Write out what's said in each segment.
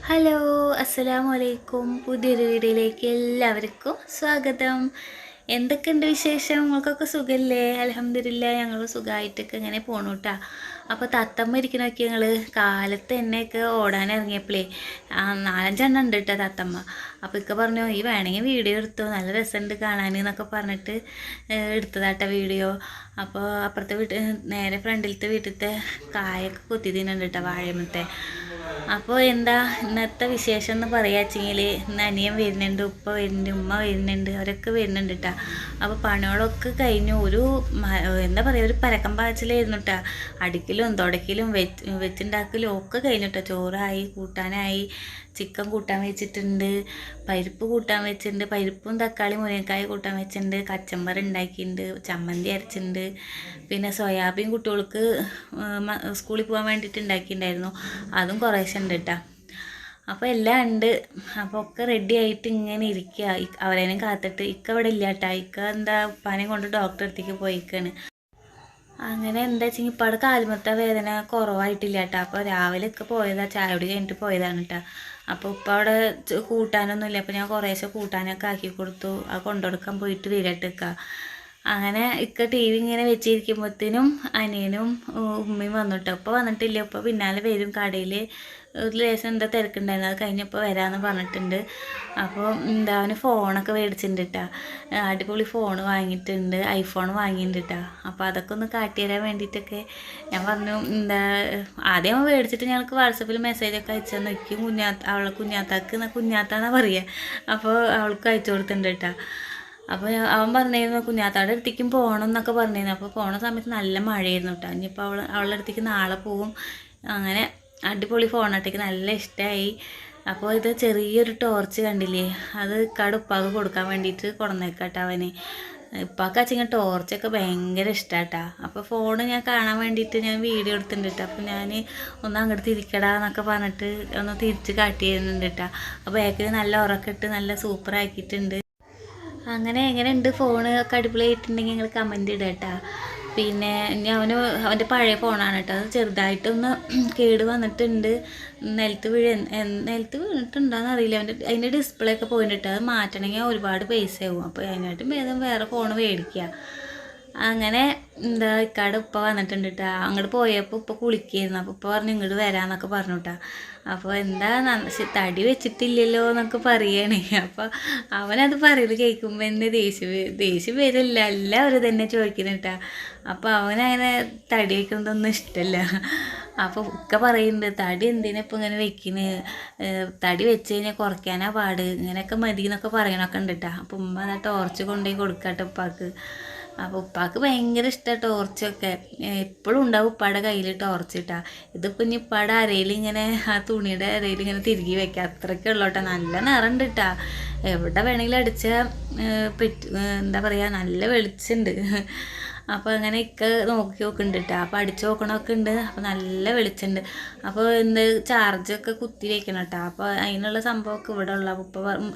Hello, അസ്സലാമു അലൈക്കും. പുതിയൊരു വീഡിയോയിലേക്ക് എല്ലാവർക്കും സ്വാഗതം. എന്തൊക്കെയുണ്ട് വിശേഷം? നിങ്ങൾക്കൊക്കെ സുഖമല്ലേ? അൽഹംദുലില്ലാ, ഞങ്ങൾ സുഖമായിട്ടൊക്കെ ഇങ്ങനെ പോണു കേട്ടോ. അപ്പോൾ തത്തമ്മ ഇരിക്കണൊക്കെ ഞങ്ങൾ കാലത്ത് എന്നെയൊക്കെ ഓടാൻ ഇറങ്ങിയപ്പോഴേ നാലഞ്ചെണ്ണം ഉണ്ട് കേട്ടോ തത്തമ്മ. അപ്പോൾ ഇക്ക പറഞ്ഞു, ഈ വേണമെങ്കിൽ വീഡിയോ എടുത്തു, നല്ല രസമുണ്ട് കാണാൻ എന്നൊക്കെ പറഞ്ഞിട്ട് എടുത്തതാട്ടോ വീഡിയോ. അപ്പോൾ അപ്പുറത്തെ നേരെ ഫ്രണ്ടിലത്തെ വീട്ടിലത്തെ കായൊക്കെ കൊത്തി തിന്നുന്നുണ്ട് കേട്ടോ, വാഴമത്തെ. അപ്പോൾ എന്താ ഇന്നത്തെ വിശേഷം എന്ന് പറയാച്ചെങ്കിൽ, ഇന്ന് അനിയൻ വരുന്നുണ്ട്, ഉപ്പ വരുന്നുണ്ട്, ഉമ്മ വരുന്നുണ്ട്, അവരൊക്കെ വരുന്നുണ്ട് കേട്ടോ. അപ്പോൾ പണികളൊക്കെ കഴിഞ്ഞു. എന്താ പറയുക, ഒരു പരക്കം പാച്ചിലായിരുന്നു കേട്ടോ. അടിക്കലും തുടക്കലും വെച്ചുണ്ടാക്കലും ഒക്കെ കഴിഞ്ഞു കേട്ടോ. ചോറായി, കൂട്ടാനായി, ചിക്കൻ കൂട്ടാൻ വെച്ചിട്ടുണ്ട്, പരിപ്പ് കൂട്ടാൻ വെച്ചിട്ടുണ്ട്, പരിപ്പും തക്കാളി മുരിങ്ങക്കായ കൂട്ടാൻ വെച്ചിട്ടുണ്ട്, കച്ചമ്പർ ഉണ്ടാക്കിയിട്ടുണ്ട്, ചമ്മന്തി അരച്ചിട്ടുണ്ട്, പിന്നെ സോയാബീൻ കുട്ടികൾക്ക് സ്കൂളിൽ പോകാൻ വേണ്ടിയിട്ട് ഉണ്ടാക്കിയിട്ടുണ്ടായിരുന്നു, അതും കുറേശ്ശെ ഉണ്ട് കേട്ടോ. അപ്പോൾ എല്ലാം ഉണ്ട്. അപ്പോൾ ഒക്കെ റെഡി ആയിട്ട് ഇങ്ങനെ ഇരിക്കുക. അവരേനും കാത്തിട്ട്. ഇക്ക ഇവിടെ ഇല്ല കേട്ടോ. ഇക്ക എന്താ ഉപ്പാനെയും കൊണ്ട് ഡോക്ടറെ അടുത്തേക്ക് പോയിക്കാണ്. അങ്ങനെ എന്താ വെച്ചെങ്കിൽ ഇപ്പോൾ അവിടെ കാലുമത്തെ വേദന കുറവായിട്ടില്ല കേട്ടോ. അപ്പോൾ രാവിലെ ഒക്കെ പോയതാണ്, ചായയോട് കഴിഞ്ഞിട്ട് പോയതാണ് കേട്ടോ. അപ്പോൾ ഇപ്പോൾ അവിടെ കൂട്ടാനൊന്നുമില്ല. അപ്പോൾ ഞാൻ കുറേശ്ശെ കൂട്ടാനൊക്കെ ആക്കി കൊടുത്തു. അത് കൊണ്ടുകൊടുക്കാൻ പോയിട്ട് വരട്ടെക്ക. അങ്ങനെ ഇക്ക ടി വി ഇങ്ങനെ വെച്ചിരിക്കുമ്പോഴത്തേനും അനിയനും ഉമ്മയും വന്നിട്ടോ. ഇപ്പോൾ വന്നിട്ടില്ല. ഇപ്പോൾ പിന്നാലെ വരും. കടയിൽ ഒരു ലേശം എന്താ തിരക്കുണ്ടായിരുന്നു, അത് കഴിഞ്ഞപ്പോൾ വരാമെന്ന് പറഞ്ഞിട്ടുണ്ട്. അപ്പോൾ എന്താ, അവന് ഫോണൊക്കെ മേടിച്ചിട്ടുണ്ട് കേട്ടോ. അടിപൊളി ഫോൺ വാങ്ങിയിട്ടുണ്ട്, ഐഫോൺ വാങ്ങിയിട്ടുണ്ട് കേട്ടോ. അപ്പോൾ അതൊക്കെ ഒന്ന് കാട്ടിത്തരാൻ വേണ്ടിയിട്ടൊക്കെ ഞാൻ പറഞ്ഞു. എന്താ, ആദ്യം അവൻ മേടിച്ചിട്ട് ഞങ്ങൾക്ക് വാട്സപ്പിൽ മെസ്സേജൊക്കെ അയച്ചു തന്നു. എനിക്കും അവളെ കുഞ്ഞാത്താന്നാണ് പറയുക. അപ്പോൾ അവൾക്ക് അയച്ചു കൊടുത്തിട്ടുണ്ട് കേട്ടോ. അപ്പോൾ അവൻ പറഞ്ഞിരുന്നു കുഞ്ഞാത്താടെ അടുത്തേക്കും പോകണം എന്നൊക്കെ പറഞ്ഞിരുന്നു. അപ്പോൾ പോണ സമയത്ത് നല്ല മഴയായിരുന്നു കേട്ടോ. ഇനിയിപ്പോൾ അവളുടെ അടുത്തേക്ക് നാളെ പോവും. അങ്ങനെ അടിപൊളി ഫോണാട്ടേക്ക് നല്ല ഇഷ്ടമായി. അപ്പോൾ ഇത് ചെറിയൊരു ടോർച്ച് കണ്ടില്ലേ, അത് ഉപ്പാക്ക് കൊടുക്കാൻ വേണ്ടിയിട്ട് കൊണ്ടുവന്നേക്കാട്ടോ അവന്. ഉപ്പാക്ക് അച്ഛൻ ടോർച്ചൊക്കെ ഭയങ്കര ഇഷ്ടമാട്ടാ. അപ്പോൾ ഫോണ് ഞാൻ കാണാൻ വേണ്ടിയിട്ട് ഞാൻ വീഡിയോ എടുത്തിട്ടുണ്ട് കേട്ടോ. അപ്പോൾ ഞാൻ ഒന്ന് അങ്ങോട്ട് തിരിക്കടാന്നൊക്കെ പറഞ്ഞിട്ട് ഒന്ന് തിരിച്ച് കാട്ടി തരുന്നുണ്ട് കേട്ടോ. അപ്പോൾ ബാക്കിൽ നല്ല ഉറക്കിട്ട് നല്ല സൂപ്പർ ആക്കിയിട്ടുണ്ട്. അങ്ങനെ എങ്ങനെയുണ്ട് ഫോണ് ഒക്കെ അടിപൊളിയായിട്ടുണ്ടെങ്കിൽ നിങ്ങൾ കമൻറ്റ് ഇടുക കേട്ടോ. പിന്നെ അവന് അവൻ്റെ പഴയ ഫോണാണ് കേട്ടോ. അത് ചെറുതായിട്ടൊന്ന് കേട് വന്നിട്ടുണ്ട്. നിലത്ത് വീണിട്ടുണ്ടോയെന്ന് അറിയില്ല. അതിൻ്റെ ഡിസ്പ്ലേ ഒക്കെ പോയിട്ട് അത് മാറ്റണമെങ്കിൽ ഒരുപാട് പൈസ ആവും. അപ്പോൾ അതിനായിട്ടും ഭേദം വേറെ ഫോൺ മേടിക്കുക. അങ്ങനെ എന്താ, ഇക്കാട് ഉപ്പ വന്നിട്ടുണ്ട് കേട്ടോ. അങ്ങോട്ട് പോയപ്പോൾ ഉപ്പ കുളിക്കായിരുന്നു. അപ്പോൾ ഉപ്പ പറഞ്ഞു ഇങ്ങോട്ട് വരാമെന്നൊക്കെ പറഞ്ഞു കേട്ടോ. അപ്പോൾ എന്താ തടി വെച്ചിട്ടില്ലല്ലോ എന്നൊക്കെ പറയണേ. അപ്പോൾ അവനത് പറയുന്നത് കേൾക്കുമ്പോൾ എന്നെ ദേഷ്യം വരില്ല, എല്ലാവരും തന്നെ ചോദിക്കുന്നു കേട്ടോ. അപ്പോൾ അവനങ്ങനെ തടി വയ്ക്കുന്നതൊന്നും ഇഷ്ടമല്ല. അപ്പോൾ ഒക്കെ പറയുന്നുണ്ട്, തടി എന്തിനാ ഇപ്പം ഇങ്ങനെ വെക്കുന്നത്, തടി വെച്ച് കഴിഞ്ഞാൽ കുറയ്ക്കാനാ പാട്, ഇങ്ങനെയൊക്കെ മതി എന്നൊക്കെ പറയണൊക്കെ ഉണ്ട് കേട്ടോ. അപ്പോൾ ഉമ്മ ടോർച്ച് കൊണ്ടുപോയി കൊടുക്കട്ടെ ഉപ്പാക്ക്. അപ്പോൾ ഉപ്പാക്ക് ഭയങ്കര ഇഷ്ടമാണ് ടോർച്ചൊക്കെ. എപ്പോഴും ഉണ്ടാവും ഉപ്പാടെ കയ്യിൽ ടോർച്ച് ഇട്ടാ. ഇതിപ്പോൾ ഇനി ഉപ്പാടെ അരയിൽ ഇങ്ങനെ ആ തുണിയുടെ അരയിൽ ഇങ്ങനെ തിരികെ വെക്കുക, അത്രയ്ക്ക് ഉള്ളോട്ടെ. നല്ല നിറണ്ട് ഇട്ടാ. എവിടെ വേണമെങ്കിലും അടിച്ചാൽ എന്താ പറയുക, നല്ല വെളിച്ചുണ്ട്. അപ്പോൾ അങ്ങനെ ഇക്ക നോക്കി നോക്കുന്നുണ്ട് കേട്ടോ. അപ്പോൾ അടിച്ച് നോക്കണമൊക്കെ ഉണ്ട്. അപ്പോൾ നല്ല വെളിച്ചുണ്ട്. അപ്പോൾ ചാർജൊക്കെ കുത്തി വയ്ക്കണം കേട്ടോ. അപ്പോൾ അതിനുള്ള സംഭവമൊക്കെ ഇവിടെ ഉള്ള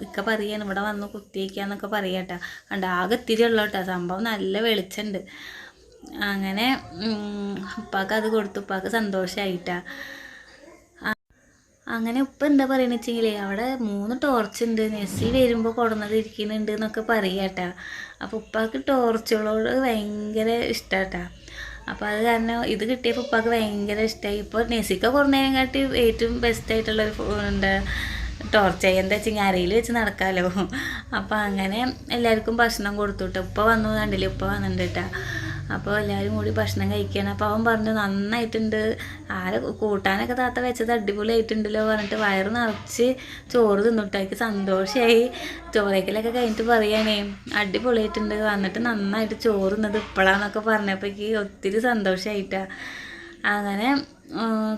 ഇക്ക പറയാണ് ഇവിടെ വന്ന് കുത്തി വയ്ക്കാന്നൊക്കെ പറയാം കേട്ടോ. കണ്ട ആകെ ഇത്തിരി ഉള്ളൂ കേട്ടോ. സംഭവം നല്ല വെളിച്ചുണ്ട്. അങ്ങനെ ഉപ്പാക്ക് അത് കൊടുത്തു. ഉപ്പാക്ക് സന്തോഷമായിട്ടാ. അങ്ങനെ ഉപ്പ എന്താ പറയണെന്ന് വെച്ചെങ്കിലേ, അവിടെ 3 ടോർച്ച് ഉണ്ട്, നെസ്സി വരുമ്പോൾ കൊടുന്നത് ഇരിക്കുന്നുണ്ട് എന്നൊക്കെ പറയാട്ടാ. അപ്പോൾ ഉപ്പാക്ക് ടോർച്ചുകളോട് ഭയങ്കര ഇഷ്ടമാട്ടാ. അപ്പോൾ അത് കാരണം ഇത് കിട്ടിയപ്പോൾ ഉപ്പാക്ക് ഭയങ്കര ഇഷ്ടമായി. ഇപ്പോൾ നെസ്സിക്ക കുറഞ്ഞതിനെക്കാട്ടി ഏറ്റവും ബെസ്റ്റായിട്ടുള്ളൊരു ടോർച്ചായി. എന്താ വെച്ചാൽ അരയിൽ വെച്ച് നടക്കാമല്ലോ. അപ്പോൾ അങ്ങനെ എല്ലാവർക്കും ഭക്ഷണം കൊടുത്തു കേട്ടോ. ഉപ്പ വന്നു കണ്ടില്ലേ, ഉപ്പ വന്നിട്ടുണ്ട് കേട്ടോ. അപ്പോൾ എല്ലാവരും കൂടി ഭക്ഷണം കഴിക്കുകയാണ്. അപ്പോൾ അവൻ പറഞ്ഞു നന്നായിട്ടുണ്ട്, കൂട്ടാനൊക്കെ താത്ത വെച്ചത് അടിപൊളിയായിട്ടുണ്ടല്ലോ പറഞ്ഞിട്ട് വയറ് നിറച്ച് ചോറ് തിന്നിട്ട് എനിക്ക് സന്തോഷമായി. ചോറേക്കലൊക്കെ കഴിഞ്ഞിട്ട് പറയുകയാണേ അടിപൊളിയായിട്ടുണ്ട്, വന്നിട്ട് നന്നായിട്ട് ചോറ് തിന്നത് ഇപ്പോഴാന്നൊക്കെ പറഞ്ഞപ്പോൾ എനിക്ക് ഒത്തിരി സന്തോഷമായിട്ടാണ്. അങ്ങനെ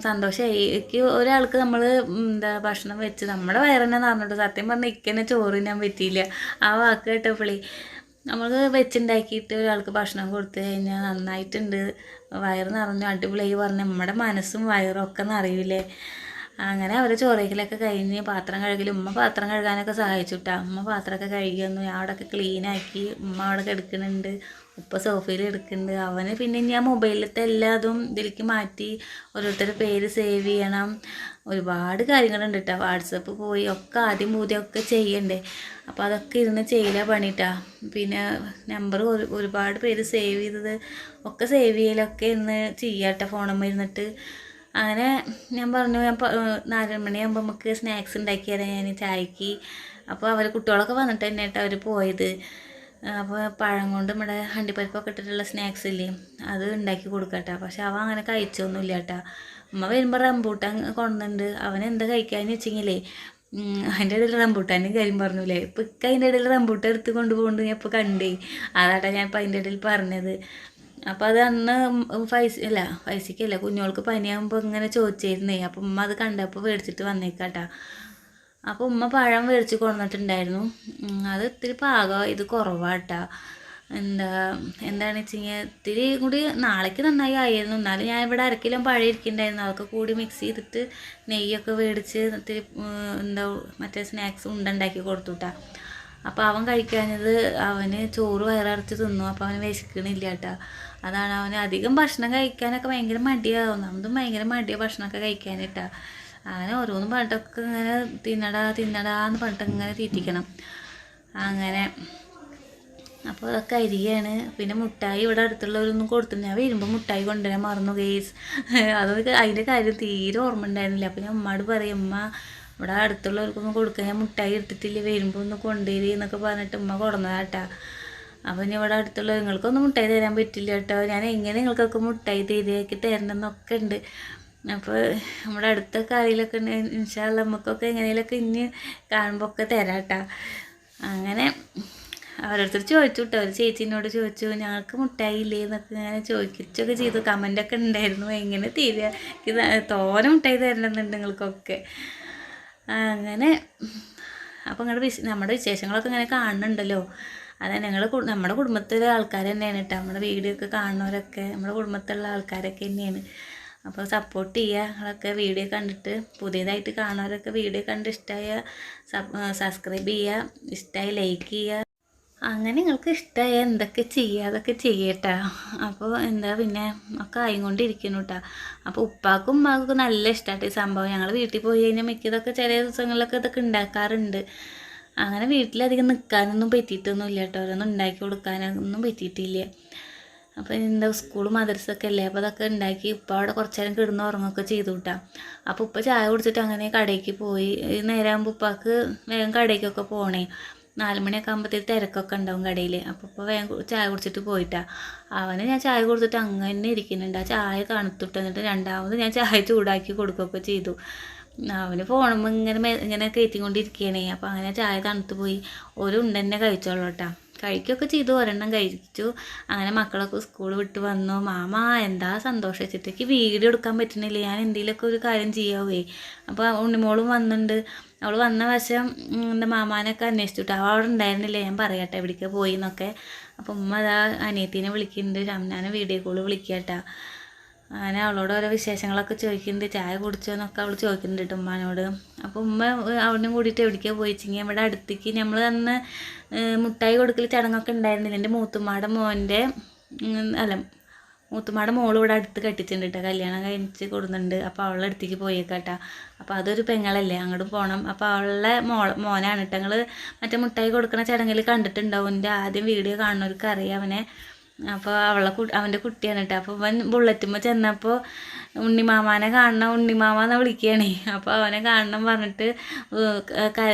സന്തോഷമായി. എനിക്ക് ഒരാൾക്ക് നമ്മൾ എന്താ ഭക്ഷണം വെച്ച് നമ്മുടെ വയറിനെ നിറഞ്ഞിട്ട്, സത്യം പറഞ്ഞാൽ ഇക്കന്നെ ചോറ് തിന്നാൻ പറ്റിയില്ല. ആ വാക്ക് കേട്ടപ്പോഴേ, നമ്മൾ വെച്ചുണ്ടാക്കിയിട്ട് ഒരാൾക്ക് ഭക്ഷണം കൊടുത്തു കഴിഞ്ഞാൽ നന്നായിട്ടുണ്ട്, വയറ് നിറഞ്ഞു, അടിപൊളിയായി പറഞ്ഞ് നമ്മുടെ മനസ്സും വയറും ഒക്കെ നിറയില്ലേ. അങ്ങനെ അവർ ചോറയ്ക്കലൊക്കെ കഴിഞ്ഞ് പാത്രം കഴുകലും, ഉമ്മ പാത്രം കഴുകാനൊക്കെ സഹായിച്ചു കേട്ടോ. ഉമ്മ പാത്രമൊക്കെ കഴുകിയൊന്നു, ഞാൻ അവിടെയൊക്കെ ക്ലീനാക്കി. ഉമ്മ അവിടെ കിടക്കുന്നുണ്ട്, ഉപ്പ സോഫയിൽ എടുക്കുന്നുണ്ട്. അവന് പിന്നെ ഞാൻ മൊബൈലിലത്തെ എല്ലാതും ഇതിലേക്ക് മാറ്റി ഓരോരുത്തരുടെ പേര് സേവ് ചെയ്യണം, ഒരുപാട് കാര്യങ്ങളുണ്ട് കേട്ടോ. വാട്സപ്പ് പോയി ഒക്കെ ആദ്യം ഒക്കെ ചെയ്യണ്ടേ, അപ്പോൾ അതൊക്കെ ഇരുന്ന് ചെയ്യല പണിട്ടാ. പിന്നെ നമ്പർ ഒരുപാട് പേര് സേവ് ചെയ്തത് ഒക്കെ സേവ് ചെയ്യലൊക്കെ ഇന്ന് ചെയ്യാട്ടോ ഫോണിൽ ഇരുന്നിട്ട്. അങ്ങനെ ഞാൻ പറഞ്ഞു, ഞാൻ 4 മണിയാകുമ്പോൾ നമുക്ക് സ്നാക്സ് ഉണ്ടാക്കി തരാം ഞാൻ ചായക്ക്. അപ്പോൾ അവർ കുട്ടികളൊക്കെ വന്നിട്ട് തന്നെ കേട്ടോ അവർ പോയത്. അപ്പോൾ പഴം കൊണ്ട് നമ്മുടെ അണ്ടിപ്പരിപ്പൊക്കെ ഇട്ടിട്ടുള്ള സ്നാക്സ് ഇല്ലേ, അത് ഉണ്ടാക്കി കൊടുക്കട്ടെ. പക്ഷെ അവൻ അങ്ങനെ കഴിച്ചൊന്നുമില്ല കേട്ടോ. അമ്മ വരുമ്പോൾ റംബൂട്ടാൻ കൊണ്ടുവന്നിട്ടുണ്ട്. അവൻ എന്താ കഴിക്കാമെന്ന് വെച്ചെങ്കിലേ അതിൻ്റെ ഇടയിൽ റംബൂട്ടാനും കാര്യം പറഞ്ഞില്ലേ. ഇപ്പം അതിൻ്റെ ഇടയിൽ റംബൂട്ടാൻ എടുത്ത് കൊണ്ടുപോകുന്നുണ്ട് ഞാൻ ഇപ്പോൾ കണ്ടേ. അതാട്ടാ ഞാൻ ഇപ്പം അതിൻ്റെ ഇടയിൽ പറഞ്ഞത്. അപ്പോൾ അത് അന്ന് ഫൈസിക്കല്ല കുഞ്ഞോൾക്ക് പനിയാകുമ്പോൾ ഇങ്ങനെ ചോദിച്ചിരുന്നേ. അപ്പം ഉമ്മ അത് കണ്ടപ്പോൾ മേടിച്ചിട്ട് വന്നേക്കാട്ടാ. അപ്പോൾ ഉമ്മ പഴം മേടിച്ച് കൊണ്ടുവന്നിട്ടുണ്ടായിരുന്നു. അത് ഇത്തിരി പാകം ഇത് കുറവാട്ടാ. എന്താണെന്ന് വെച്ചെങ്കിൽ ഇത്തിരി കൂടി നാളേക്ക് നന്നായി ആയിരുന്നു. എന്നാലും ഞാൻ ഇവിടെ 1 കിലോ പഴം ഇരിക്കുന്നുണ്ടായിരുന്നു. അതൊക്കെ കൂടി മിക്സ് ചെയ്തിട്ട് നെയ്യൊക്കെ മേടിച്ച് ഇത്തിരി മറ്റേ സ്നാക്സ് ഉണ്ടാക്കി കൊടുത്തുട്ടാ. അപ്പോൾ അവൻ കഴിക്കാഞ്ഞത് അവന് ചോറ് വയറടച്ച് തിന്നു. അപ്പോൾ അവന് വിശക്കണില്ല കേട്ടോ. അതാണ് അവന് അധികം ഭക്ഷണം കഴിക്കാനൊക്കെ ഭയങ്കര മടിയാവും. നമുക്കും ഭയങ്കര മടിയാണ് ഭക്ഷണമൊക്കെ കഴിക്കാനിട്ടാ. അങ്ങനെ ഓരോന്നും പറഞ്ഞിട്ടൊക്കെ ഇങ്ങനെ തിന്നടാന്ന് പറഞ്ഞിട്ട് ഇങ്ങനെ തീറ്റിക്കണം അങ്ങനെ. അപ്പോൾ അതൊക്കെ അരിയാണ്. പിന്നെ മുട്ടായി ഇവിടെ അടുത്തുള്ളവരൊന്നും കൊടുത്തു. ഞാൻ വരുമ്പോൾ മുട്ടായി കൊണ്ടുവരാൻ മറന്നു ഗെയ്സ്. അതൊക്കെ അതിൻ്റെ കാര്യം തീരെ ഓർമ്മ ഉണ്ടായിരുന്നില്ല. അപ്പോൾ ഞാൻ ഉമ്മയോട് പറയും, ഉമ്മ ഇവിടെ അടുത്തുള്ളവർക്കൊന്നും കൊടുക്കാൻ ഞാൻ മുട്ടായി എടുത്തിട്ടില്ല, വരുമ്പോൾ ഒന്ന് കൊണ്ടുവരി എന്നൊക്കെ പറഞ്ഞിട്ട് ഉമ്മ കൊടുന്നതാട്ടാ. അപ്പോൾ ഇനി ഇവിടെ അടുത്തുള്ള നിങ്ങൾക്കൊന്നും മുട്ടായി തരാൻ പറ്റില്ല കേട്ടോ. ഞാൻ എങ്ങനെ നിങ്ങൾക്കൊക്കെ മുട്ടായി തരികയൊക്കെ തരണമെന്നൊക്കെ ഉണ്ട്. അപ്പോൾ നമ്മുടെ അടുത്തൊക്കെ ആരെങ്കിലുമൊക്കെ ഉണ്ട്, ഇൻഷാ അല്ലാ നമുക്കൊക്കെ എങ്ങനെയൊക്കെ ഇനി കാണുമ്പോൾ ഒക്കെ തരാട്ടാ. അങ്ങനെ ഓരോരുത്തർ ചോദിച്ചു കേട്ടോ. ഒരു ചേച്ചീനോട് ചോദിച്ചു, ഞങ്ങൾക്ക് മുട്ടായി ഇല്ലേ എന്നൊക്കെ ഇങ്ങനെ ചോദിച്ചൊക്കെ ചെയ്തു. കമൻ്റൊക്കെ ഉണ്ടായിരുന്നു, എങ്ങനെ തീരുക തോനെ മുട്ടായി തരണമെന്നുണ്ട് നിങ്ങൾക്കൊക്കെ. അങ്ങനെ അപ്പോൾ നമ്മുടെ വിശേഷങ്ങളൊക്കെ ഇങ്ങനെ കാണുന്നുണ്ടല്ലോ. അതെ നമ്മുടെ കുടുംബത്തിലെ ആൾക്കാർ തന്നെയാണ് കേട്ടോ. നമ്മുടെ വീഡിയോ ഒക്കെ കാണുന്നവരൊക്കെ നമ്മുടെ കുടുംബത്തിലുള്ള ആൾക്കാരൊക്കെ തന്നെയാണ്. അപ്പോൾ സപ്പോർട്ട് ചെയ്യുക. നിങ്ങളൊക്കെ വീഡിയോ കണ്ടിട്ട് പുതിയതായിട്ട് കാണുന്നവരൊക്കെ വീഡിയോ കണ്ട് ഇഷ്ടമായ സബ്സ്ക്രൈബ് ചെയ്യുക, ഇഷ്ടമായി ലൈക്ക് ചെയ്യുക. അങ്ങനെ നിങ്ങൾക്ക് ഇഷ്ടമായ എന്തൊക്കെ ചെയ്യുക അതൊക്കെ ചെയ്യട്ടാ. അപ്പോൾ പിന്നെ ഒക്കെ ആയിക്കൊണ്ടിരിക്കുന്നു കേട്ടോ. അപ്പോൾ ഉപ്പാക്കും ഉമ്മാക്കൊക്കെ നല്ല ഇഷ്ടമായിട്ട് ഈ സംഭവം. ഞങ്ങൾ വീട്ടിൽ പോയി കഴിഞ്ഞാൽ മിക്കതൊക്കെ ചില ദിവസങ്ങളിലൊക്കെ ഇതൊക്കെ ഉണ്ടാക്കാറുണ്ട്. അങ്ങനെ വീട്ടിലധികം നിൽക്കാനൊന്നും പറ്റിയിട്ടൊന്നുമില്ല കേട്ടോ. ഓരോന്നും ഉണ്ടാക്കി കൊടുക്കാനൊന്നും പറ്റിയിട്ടില്ല. അപ്പോൾ സ്കൂൾ മദ്രസൊക്കെ അല്ലേ, അപ്പോൾ അതൊക്കെ ഉണ്ടാക്കി ഉപ്പ അവിടെ കുറച്ച് നേരം കിടന്ന് ഉറങ്ങുകയൊക്കെ ചെയ്തു കിട്ടാ. അപ്പോൾ ഉപ്പ ചായ കുടിച്ചിട്ട് അങ്ങനെ കടയ്ക്ക് പോയി. നേരമാകുമ്പോൾ ഉപ്പാക്ക് വേഗം കടയ്ക്കൊക്കെ പോകണേ. 4 മണിയൊക്കെ ആകുമ്പോഴത്തേക്ക് തിരക്കൊക്കെ ഉണ്ടാവും കടയിൽ. അപ്പോൾ ഇപ്പോൾ വേഗം ചായ കുടിച്ചിട്ട് പോയിട്ടാ. അവന് ഞാൻ ചായ കൊടുത്തിട്ട് അങ്ങനെ ഇരിക്കുന്നുണ്ട്. ആ ചായ തണുത്തിട്ട് എന്നിട്ട് രണ്ടാമത് ഞാൻ ചായ ചൂടാക്കി കൊടുക്കുകയൊക്കെ ചെയ്തു. അവന് ഫോണുമ്പോൾ ഇങ്ങനെ കയറ്റിക്കൊണ്ടിരിക്കുകയാണേ. അപ്പോൾ അങ്ങനെ ചായ തണുത്ത് പോയി. ഒരു ഉണ്ടെന്നെ കഴിച്ചോളൂ കേട്ടോ. കഴിക്കുകയൊക്കെ ചെയ്തു, ഒരെണ്ണം കഴിച്ചു. അങ്ങനെ മക്കളൊക്കെ സ്കൂൾ വിട്ട് വന്നു. മാമ എന്താ സന്തോഷിച്ചിട്ടേക്ക് വീഡിയോ എടുക്കാൻ പറ്റുന്നില്ല, ഞാൻ എന്തെങ്കിലുമൊക്കെ ഒരു കാര്യം ചെയ്യാവേ. അപ്പോൾ ഉണ്ണിമോളും വന്നിട്ടുണ്ട്. അവൾ വന്ന വശം എന്താ മാമാനൊക്കെ അന്വേഷിച്ചിട്ട് അവൾ അവിടെ ഉണ്ടായിരുന്നില്ല. ഞാൻ പറയട്ടെ എവിടേക്ക് പോയി എന്നൊക്കെ. അപ്പോൾ ഉമ്മ അതാ അനിയത്തിനെ വിളിക്കുന്നുണ്ട്, ഷംനാനെ വീഡിയോ കോൾ വിളിക്കട്ടാ. അങ്ങനെ അവളോട് ഓരോ വിശേഷങ്ങളൊക്കെ ചോദിക്കുന്നുണ്ട്. ചായ കുടിച്ചോ എന്നൊക്കെ അവൾ ചോദിക്കുന്നുണ്ട് കേട്ടോ ഉമ്മാനോട്. അപ്പോൾ ഉമ്മ അവിടെയും കൂടിയിട്ട് എവിടേക്കാണ് പോയിച്ചെങ്കിൽ ഇവിടെ അടുത്തേക്ക് നമ്മൾ അന്ന് മുട്ടായി കൊടുക്കൽ ചടങ്ങൊക്കെ ഉണ്ടായിരുന്നില്ല. എൻ്റെ മൂത്തുമ്മാടെ മോൾ ഇവിടെ അടുത്ത് കെട്ടിച്ചിട്ടുണ്ട് കേട്ടോ. കല്യാണം കഴിച്ച് കൊടുക്കുന്നുണ്ട്. അപ്പോൾ അവളുടെ അടുത്തേക്ക് പോയേക്കാട്ടാ. അപ്പോൾ അതൊരു പെങ്ങളല്ലേ, അങ്ങോട്ട് പോകണം. അപ്പോൾ അവളുടെ മോനാണ് കേട്ടോ. ഞങ്ങൾ മറ്റേ മുട്ടായി കൊടുക്കുന്ന ചടങ്ങിൽ കണ്ടിട്ടുണ്ടാവും. എൻ്റെ ആദ്യം വീഡിയോ കാണുന്നവർക്ക് അറിയാം അവനെ. അപ്പോൾ അവൻ്റെ കുട്ടിയാണ് കേട്ടോ. അപ്പോൾ അവൻ ബുള്ളറ്റുമ്പോൾ ചെന്നപ്പോൾ ഉണ്ണിമാമാനെ കാണണം, ഉണ്ണിമാമാന്ന് വിളിക്കുകയാണേ. അപ്പോൾ അവനെ കാണണം പറഞ്ഞിട്ട്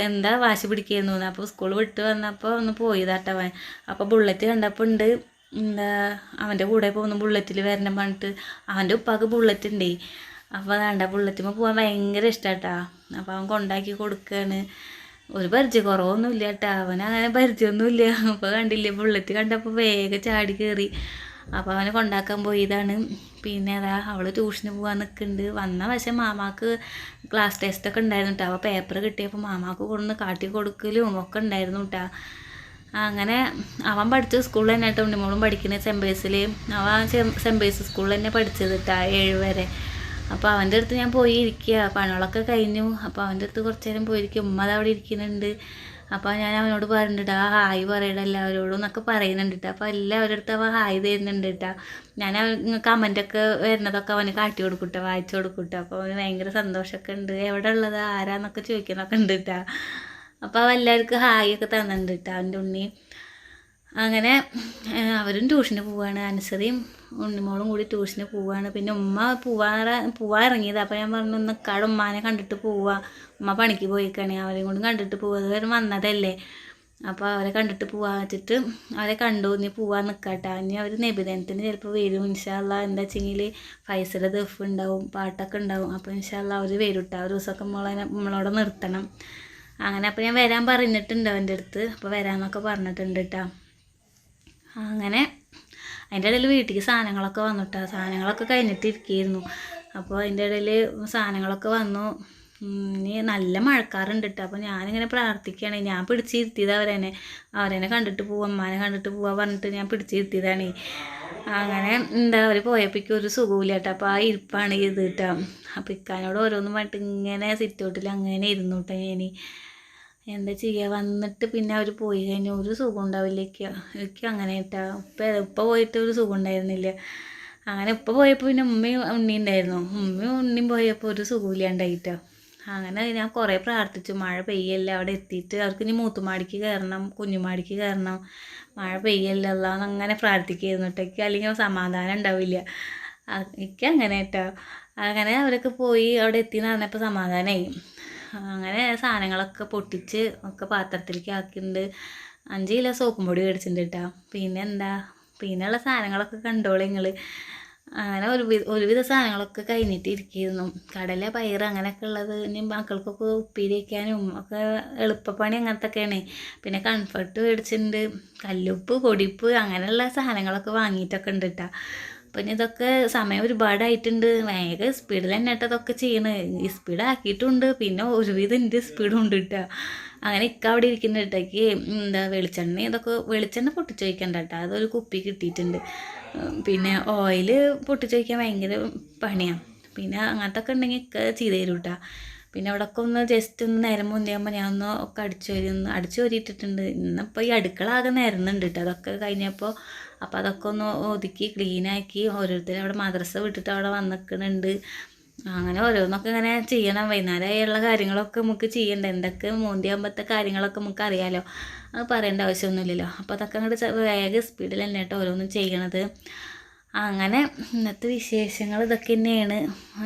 എന്താ വാശി പിടിക്കുന്നു. അപ്പോൾ സ്കൂൾ വിട്ട് വന്നപ്പോൾ ഒന്ന് പോയതാട്ടോ അവൻ. അപ്പോൾ ബുള്ളറ്റ് കണ്ടപ്പോൾ ഉണ്ട് അവൻ്റെ കൂടെ പോകുന്നു ബുള്ളറ്റിൽ വരണം പറഞ്ഞിട്ട്. അവൻ്റെ ഉപ്പാക്ക് ബുള്ളറ്റ് ഉണ്ടേ. അപ്പോൾ വേണ്ട ബുള്ളറ്റുമ്പോൾ പോകാൻ ഭയങ്കര ഇഷ്ടമാട്ടാ. അപ്പോൾ അവൻ കൊണ്ടാക്കി കൊടുക്കുകയാണ്. ഒരു പരിചയക്കുറവൊന്നുമില്ല കേട്ടോ. അവനങ്ങനെ പരിചയമൊന്നുമില്ല. അപ്പോൾ കണ്ടില്ലേ ബുള്ളറ്റ് കണ്ടപ്പോൾ വേഗം ചാടി കയറി. അപ്പോൾ അവനെ കൊണ്ടാക്കാൻ പോയതാണ്. പിന്നെ അതാ അവൾ ട്യൂഷന് പോകാൻ നിൽക്കുന്നുണ്ട്. വന്ന വശം മാമാക്ക് ക്ലാസ് ടെസ്റ്റൊക്കെ ഉണ്ടായിരുന്നു കേട്ടോ. അപ്പോൾ പേപ്പർ കിട്ടിയപ്പോൾ മാമാക്ക് കൊണ്ടുവന്ന് കാട്ടി കൊടുക്കലും ഒക്കെ ഉണ്ടായിരുന്നു കേട്ടോ. അങ്ങനെ അവൻ പഠിച്ച സ്കൂളിൽ തന്നെ കേട്ടോ ഉണ്ണിമോളും പഠിക്കുന്നത് സെൻറ്റ് ബേസിൽ. അവൻ സെൻറ്റ് ബേസ് സ്കൂളിൽ തന്നെ പഠിച്ചത് കേട്ടോ 7 വരെ. അപ്പോൾ അവൻ്റെ അടുത്ത് ഞാൻ പോയി ഇരിക്കുക. പണികളൊക്കെ കഴിഞ്ഞു. അപ്പോൾ അവൻ്റെ അടുത്ത് കുറച്ച് നേരം പോയിരിക്കും. ഉമ്മ അത് അവിടെ ഇരിക്കുന്നുണ്ട്. അപ്പോൾ ഞാൻ അവനോട് പറഞ്ഞിട്ട് ആ ഹായ് പറയട എല്ലാവരോടും എന്നൊക്കെ പറയുന്നുണ്ട് കേട്ടോ. അപ്പോൾ എല്ലാവരുടെ അടുത്ത് അവൻ ഹായ് തരുന്നുണ്ട് കേട്ടോ. ഞാൻ കമൻറ്റൊക്കെ വരുന്നതൊക്കെ അവന് കാട്ടി കൊടുക്കൂട്ടോ, വായിച്ചു കൊടുക്കൂട്ടോ. അപ്പോൾ അവന് ഭയങ്കര സന്തോഷമൊക്കെ ഉണ്ട്. എവിടെ ഉള്ളത് ആരാന്നൊക്കെ ചോദിക്കുന്നൊക്കെ ഉണ്ട് കേട്ടോ. അപ്പോൾ അവൻ എല്ലാവർക്കും ഹായ് ഒക്കെ തന്നിട്ടുണ്ട് കേട്ടോ അവൻ്റെ ഉണ്ണി. അങ്ങനെ അവരും ട്യൂഷന് പോവാണ്. അനസറിയും ഉണ്ണിമോളും കൂടി ട്യൂഷന് പോവാണ്. പിന്നെ ഉമ്മ പോവാൻ ഇറങ്ങിയത്. അപ്പോൾ ഞാൻ പറഞ്ഞു നിൽക്കാട് ഉമ്മാനെ കണ്ടിട്ട് പോവാ, ഉമ്മ പണിക്ക് പോയിക്കാണേ, അവരെയും കൊണ്ട് കണ്ടിട്ട് പോവുക, അതുവരെ വന്നതല്ലേ, അപ്പോൾ അവരെ കണ്ടിട്ട് പോവാൻ വെച്ചിട്ട് അവരെ കണ്ടു. ഇനി പോവാൻ നിൽക്കാട്ടാ. ഇനി അവർ നബിദിനത്തിന് ചിലപ്പോൾ വരും ഇൻഷാ അല്ലാ. എന്താ വെച്ചെങ്കിൽ ഫൈസയുടെ ദഫ് ഉണ്ടാവും, പാട്ടൊക്കെ ഉണ്ടാവും. അപ്പോൾ ഇൻഷാ അല്ലാ അവർ വരും കേട്ടോ. ഒരു ദിവസമൊക്കെ നമ്മളോടെ നിർത്തണം. അങ്ങനെ അപ്പോൾ ഞാൻ വരാൻ പറഞ്ഞിട്ടുണ്ട് അവൻ്റെ അടുത്ത്. അപ്പോൾ വരാമെന്നൊക്കെ പറഞ്ഞിട്ടുണ്ട് കേട്ടോ. അങ്ങനെ അതിൻ്റെ ഇടയിൽ വീട്ടിലേക്ക് സാധനങ്ങളൊക്കെ വന്നിട്ടാ. സാധനങ്ങളൊക്കെ കഴിഞ്ഞിട്ടിരിക്കുകയായിരുന്നു. അപ്പോൾ അതിൻ്റെ ഇടയിൽ സാധനങ്ങളൊക്കെ വന്നു. ഇനി നല്ല മഴക്കാറുണ്ട് കേട്ടോ. അപ്പോൾ ഞാനിങ്ങനെ പ്രാർത്ഥിക്കുകയാണ്. ഞാൻ പിടിച്ചിരുത്തിയത് അവരെന്നെ കണ്ടിട്ട് പോവാം, അമ്മാനെ കണ്ടിട്ട് പോവാൻ പറഞ്ഞിട്ട് ഞാൻ പിടിച്ചിരുത്തിയതാണ്. അങ്ങനെ എന്താ അവർ പോയപ്പോഴേക്കും ഒരു സുഖമില്ല കേട്ടോ. അപ്പോൾ ആ ഇരിപ്പാണ് ഇത് കേട്ടോ. അപ്പോൾ ഇക്കാനോട് ഓരോന്നും പറഞ്ഞിട്ട് ഇങ്ങനെ സിറ്റൗട്ടിൽ അങ്ങനെ ഇരുന്നു കേട്ടോ. ഞാൻ എന്താ ചെയ്യുക, വന്നിട്ട് പിന്നെ അവർ പോയി കഴിഞ്ഞാൽ ഒരു സുഖം ഉണ്ടാവില്ല. എനിക്ക് അങ്ങനെ കേട്ടോ. ഇപ്പം പോയിട്ട് ഒരു സുഖം ഉണ്ടായിരുന്നില്ല. അങ്ങനെ ഇപ്പം പോയപ്പോൾ പിന്നെ ഉമ്മയും ഉണ്ണി ഉണ്ടായിരുന്നു. ഉമ്മയും ഉണ്ണിയും പോയപ്പോൾ ഒരു സുഖമില്ലാണ്ടായിട്ടോ. അങ്ങനെ ഞാൻ കുറേ പ്രാർത്ഥിച്ചു, മഴ പെയ്യല്ല, അവിടെ എത്തിയിട്ട് അവർക്ക് ഇനി മൂത്തുമാടിക്ക് കയറണം, കുഞ്ഞുമാടിക്ക് കയറണം, മഴ പെയ്യല്ല അല്ലാന്ന് അങ്ങനെ പ്രാർത്ഥിക്കായിരുന്നു കേട്ടോ. അല്ലെങ്കിൽ സമാധാനം ഉണ്ടാവില്ല. എനിക്ക് അങ്ങനെ കേട്ടോ. അങ്ങനെ അവരൊക്കെ പോയി അവിടെ എത്തിയെന്ന് പറഞ്ഞപ്പോൾ സമാധാനമായി. അങ്ങനെ സാധനങ്ങളൊക്കെ പൊട്ടിച്ച് ഒക്കെ പാത്രത്തിലേക്ക് ആക്കിയിട്ടുണ്ട്. 5 കിലോ സോപ്പും പൊടി മേടിച്ചിട്ടുണ്ട് കേട്ടോ. പിന്നെയുള്ള സാധനങ്ങളൊക്കെ കണ്ടോളൂ നിങ്ങൾ. അങ്ങനെ ഒരുവിധ സാധനങ്ങളൊക്കെ കഴിഞ്ഞിട്ട് ഇരിക്കുന്നു. കടല, പയർ അങ്ങനെയൊക്കെ ഉള്ളത് ഇനി മക്കൾക്കൊക്കെ ഉപ്പേരി വയ്ക്കാനും ഒക്കെ എളുപ്പപ്പണി അങ്ങനത്തൊക്കെയാണ്. പിന്നെ കംഫർട്ട് മേടിച്ചിട്ടുണ്ട്, കല്ലുപ്പ്, പൊടിപ്പ് അങ്ങനെയുള്ള സാധനങ്ങളൊക്കെ വാങ്ങിയിട്ടൊക്കെ ഉണ്ട് കേട്ടോ. പിന്നെ ഇതൊക്കെ സമയം ഒരുപാടായിട്ടുണ്ട്. ഭയങ്കര സ്പീഡിൽ തന്നെ കേട്ടോ ഇതൊക്കെ ചെയ്യണത്. ഈ സ്പീഡാക്കിയിട്ടുണ്ട്, പിന്നെ ഒരുവിധം എൻ്റെ സ്പീഡും ഉണ്ട് കേട്ടോ. അങ്ങനെ ഇക്ക അവിടെ ഇരിക്കുന്ന കേട്ടേക്ക് എന്താ വെളിച്ചെണ്ണ പൊട്ടിച്ച് വയ്ക്കണ്ട കേട്ടോ. അതൊരു കുപ്പി കിട്ടിയിട്ടുണ്ട്. പിന്നെ ഓയിൽ പൊട്ടിച്ച് വയ്ക്കാൻ ഭയങ്കര പണിയാണ്. പിന്നെ അങ്ങനത്തെ ഒക്കെ ഉണ്ടെങ്കിൽ ഇക്ക ചെയ്ത് തരും കേട്ടോ. പിന്നെ അവിടെയൊക്കെ ഒന്ന് ജസ്റ്റ് ഒന്ന് നേരം മുന്നേയുമ്പോൾ ഞാൻ ഒന്ന് ഒക്കെ അടിച്ചു വരിയിട്ടിട്ടുണ്ട്. ഇന്നിപ്പോൾ ഈ അടുക്കള ആകെ നിരന്നുണ്ട് കേട്ടോ. അതൊക്കെ കഴിഞ്ഞപ്പോൾ അപ്പോൾ അതൊക്കെ ഒന്ന് ഒതുക്കി ക്ലീനാക്കി ഓരോരുത്തരും അവിടെ മദ്രസ വിട്ടിട്ട് അവിടെ വന്നിക്കുന്നുണ്ട്. അങ്ങനെ ഓരോന്നൊക്കെ ഇങ്ങനെ ചെയ്യണം. വൈകുന്നേരമായുള്ള കാര്യങ്ങളൊക്കെ നമുക്ക് ചെയ്യണ്ട. എന്തൊക്കെ മൂന്തിയാകുമ്പോഴത്തെ കാര്യങ്ങളൊക്കെ നമുക്ക് അറിയാമല്ലോ, അത് പറയേണ്ട ആവശ്യമൊന്നുമില്ലല്ലോ. അപ്പോൾ അതൊക്കെ അങ്ങോട്ട് വേഗം സ്പീഡിൽ തന്നെ കേട്ടോ ഓരോന്നും ചെയ്യണത്. അങ്ങനെ ഇന്നത്തെ വിശേഷങ്ങൾ ഇതൊക്കെ തന്നെയാണ്.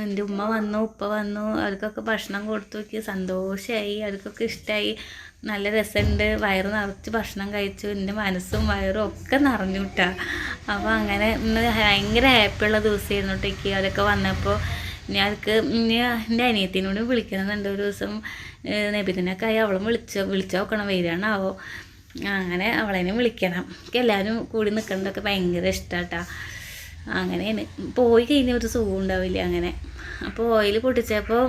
എൻ്റെ ഉമ്മ വന്നു, ഉപ്പ വന്നു, അവർക്കൊക്കെ ഭക്ഷണം കൊടുത്തു നോക്കി, സന്തോഷമായി, അവർക്കൊക്കെ ഇഷ്ടമായി, നല്ല രസമുണ്ട്, വയറ് നിറച്ച് ഭക്ഷണം കഴിച്ചു, എൻ്റെ മനസ്സും വയറും ഒക്കെ നിറഞ്ഞു കിട്ടുക. അപ്പോൾ അങ്ങനെ ഇന്ന് ഭയങ്കര ഹാപ്പിയുള്ള ദിവസമായിരുന്നു കേട്ടോ. അവരൊക്കെ വന്നപ്പോൾ ഇനി എൻ്റെ അനിയത്തിനോട് വിളിക്കണമെന്നുണ്ട് ഒരു ദിവസം. നബിദിനൊക്കെ ആയി അവളും വിളിച്ചു നോക്കണം, വരികയാണാവോ. അങ്ങനെ അവളേനെ വിളിക്കണം. എനിക്ക് എല്ലാവരും കൂടി നിൽക്കുന്നതൊക്കെ ഭയങ്കര ഇഷ്ടമാട്ടോ. അങ്ങനെയാണ്. പോയി കഴിഞ്ഞാൽ ഒരു സുഖം ഉണ്ടാവില്ല. അങ്ങനെ അപ്പോൾ ഓയിൽ പൊട്ടിച്ചപ്പോൾ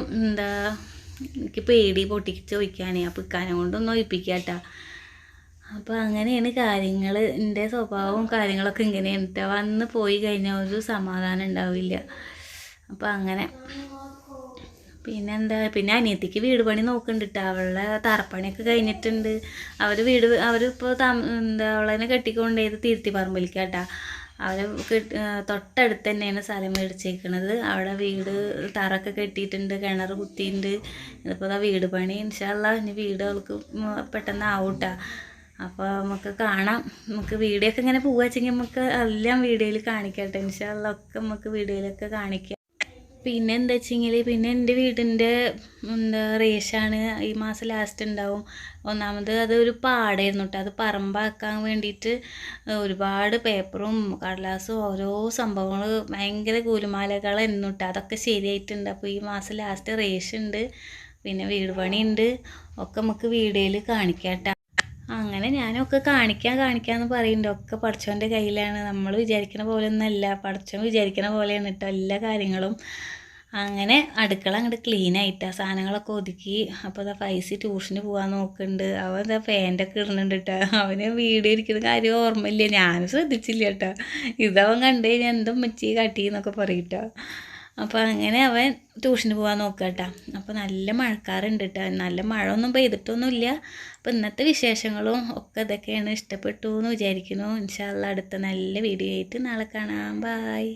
എനിക്ക് പേടി പൊട്ടിച്ച് വയ്ക്കാനേ. അപ്പോൾ ഇക്കാനെ കൊണ്ടൊന്നും ഒഴിപ്പിക്കാട്ടോ. അപ്പോൾ അങ്ങനെയാണ് കാര്യങ്ങൾ. എൻ്റെ സ്വഭാവവും കാര്യങ്ങളൊക്കെ ഇങ്ങനെയാണ് കേട്ടോ. വന്ന് പോയി കഴിഞ്ഞാൽ ഒരു സമാധാനം ഉണ്ടാവില്ല. അപ്പോൾ അങ്ങനെ പിന്നെ അനിയത്തിക്ക് വീട് പണി നോക്കുന്നുണ്ട് കേട്ടോ. അവളുടെ തറപ്പണിയൊക്കെ കഴിഞ്ഞിട്ടുണ്ട്. അവരിപ്പോൾ അവളെ കെട്ടിക്കൊണ്ടേത് തിരുത്തിപ്പറമ്പിലേക്കാട്ടോ. അവർ തൊട്ടടുത്ത് തന്നെയാണ് സ്ഥലം മേടിച്ചേക്കണത്. അവിടെ വീട് തറയൊക്കെ കെട്ടിയിട്ടുണ്ട്, കിണർ കുത്തിയിട്ടുണ്ട്. ഇതിപ്പോൾ വീട് പണി ഇൻഷാ അല്ലാ. ഇനി വീട് അവൾക്ക് പെട്ടെന്ന് ആവും കേട്ടോ. അപ്പോൾ നമുക്ക് കാണാം. നമുക്ക് വീഡിയോ ഒക്കെ ഇങ്ങനെ പോവുക വെച്ചെങ്കിൽ നമുക്ക് എല്ലാം വീഡിയോയിൽ കാണിക്കട്ടെ ഇൻഷാ അല്ലാ. ഒക്കെ നമുക്ക് വീഡിയോയിലൊക്കെ കാണിക്കാം. പിന്നെ എന്താ വെച്ചെങ്കിൽ പിന്നെ എൻ്റെ വീടിൻ്റെ റേഷാണ് ഈ മാസം ലാസ്റ്റ് ഉണ്ടാവും. ഒന്നാമത് അതൊരു പാടായിരുന്നു കേട്ടോ. അത് പറമ്പാക്കാൻ വേണ്ടിയിട്ട് ഒരുപാട് പേപ്പറും കടലാസും ഓരോ സംഭവങ്ങൾ ഭയങ്കര കൂലുമാലകളായിരുന്നു കേട്ടോ. അതൊക്കെ ശരിയായിട്ടുണ്ട്. അപ്പോൾ ഈ മാസം ലാസ്റ്റ് റേഷുണ്ട്, പിന്നെ വീട് പണിയുണ്ട്, ഒക്കെ നമുക്ക് വീഡിയോയിൽ കാണിക്കാം കേട്ടോ. അങ്ങനെ ഞാനൊക്കെ കാണിക്കാമെന്ന് പറയുന്നുണ്ട്. ഒക്കെ പടച്ചോൻ്റെ കയ്യിലാണ്. നമ്മൾ വിചാരിക്കണ പോലെ ഒന്നല്ല, പടച്ചോൻ വിചാരിക്കണ പോലെയാണ് കേട്ടോ എല്ലാ കാര്യങ്ങളും. അങ്ങനെ അടുക്കള അങ്ങോട്ട് ക്ലീനായിട്ടാണ്, സാധനങ്ങളൊക്കെ ഒതുക്കി. അപ്പോൾ ഫൈസി ട്യൂഷന് പോകാൻ നോക്കുന്നുണ്ട്. അവൻ ഫാൻ്റൊക്കെ ഇടുന്നുണ്ട് കേട്ടോ. അവന് വീഡിയോ ഇരിക്കുന്ന കാര്യം ഓർമ്മയില്ല, ഞാനും ശ്രദ്ധിച്ചില്ല കേട്ടോ. ഇതവൻ കണ്ടു കഴിഞ്ഞാൽ എന്തും മെച്ചി കാട്ടി എന്നൊക്കെ പറയും കേട്ടോ. അപ്പോൾ അങ്ങനെ അവൻ ട്യൂഷന് പോകാൻ നോക്കുക കേട്ടോ. അപ്പോൾ നല്ല മഴക്കാറുണ്ട് കേട്ടോ. നല്ല മഴ ഒന്നും പെയ്തിട്ടൊന്നുമില്ല. അപ്പോൾ ഇന്നത്തെ വിശേഷങ്ങളും ഒക്കെ ഇതൊക്കെയാണ്. ഇഷ്ടപ്പെട്ടു എന്ന് വിചാരിക്കുന്നു. ഇൻഷാ അല്ലാഹ് അടുത്ത നല്ല വീഡിയോ ആയിട്ട് നാളെ കാണാം. ബായ്.